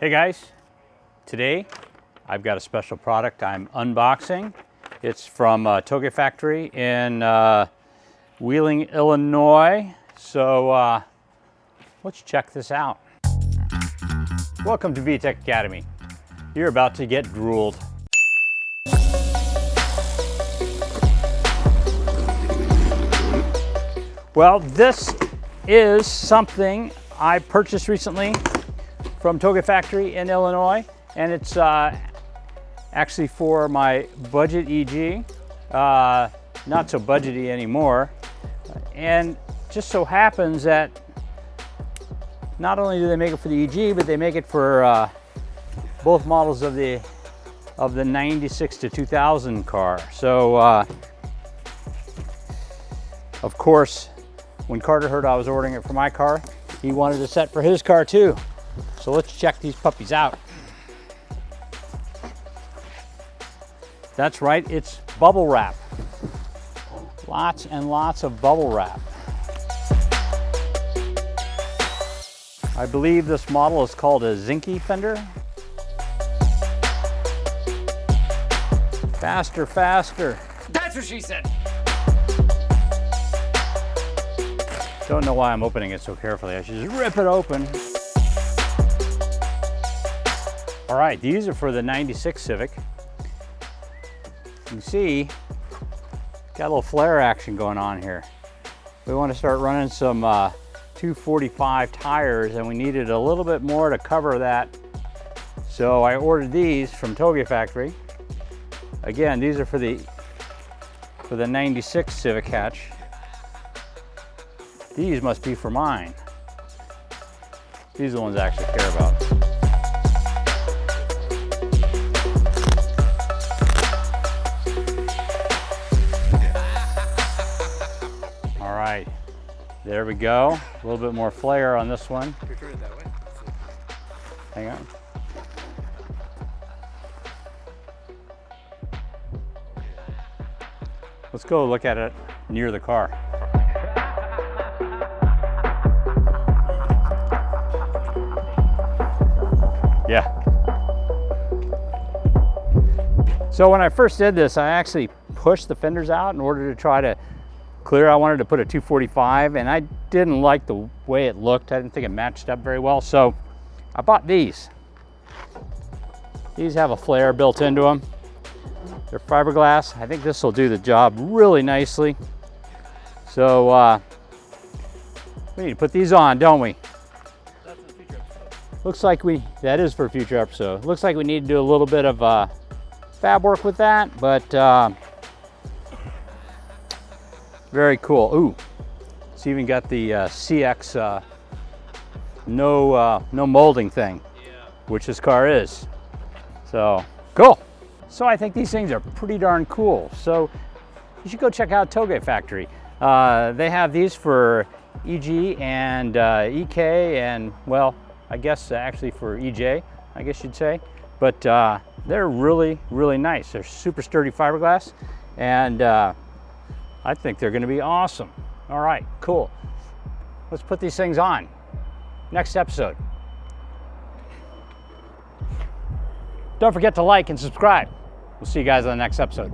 Hey guys, today I've got a special product I'm unboxing. It's from Touge Factory in Wheeling, Illinois. So let's check this out. Welcome to VTEC Academy. You're about to get drooled. Well, this is something I purchased recently from Touge Factory in Illinois, and it's actually for my budget EG, not so budgety anymore. And just so happens that not only do they make it for the EG, but they make it for both models of the 96 to 2000 car. So of course, when Carter heard I was ordering it for my car, he wanted a set for his car too. So let's check these puppies out. That's right, it's bubble wrap. Lots and lots of bubble wrap. I believe this model is called a Zinke fender. Faster, faster. That's what she said. Don't know why I'm opening it so carefully. I should just rip it open. All right, these are for the 96 Civic. You can see, got a little flare action going on here. We want to start running some 245 tires, and we needed a little bit more to cover that. So I ordered these from Touge Factory. Again, these are for the 96 Civic hatch. These must be for mine. These are the ones I actually care about. All right, there we go. A little bit more flare on this one. You're turning that way. Hang on. Let's go look at it near the car. Yeah. So when I first did this, I actually pushed the fenders out in order to try to clear. I wanted to put a 245, and I didn't like the way it looked. I didn't think it matched up very well, so I bought these. These have a flare built into them. They're fiberglass. I think this will do the job really nicely. So we need to put these on, don't we? That's for the future episode. Looks like that is for a future episode. Looks like we need to do a little bit of fab work with that, but very cool. Ooh, it's even got the CX no molding thing, which this car is. So cool. So I think these things are pretty darn cool. So you should go check out Touge Factory. They have these for EG and EK, and well, I guess actually for EJ, I guess you'd say. But they're really, really nice. They're super sturdy fiberglass, and I think they're gonna be awesome. All right, cool. Let's put these things on. Next episode. Don't forget to like and subscribe. We'll see you guys on the next episode.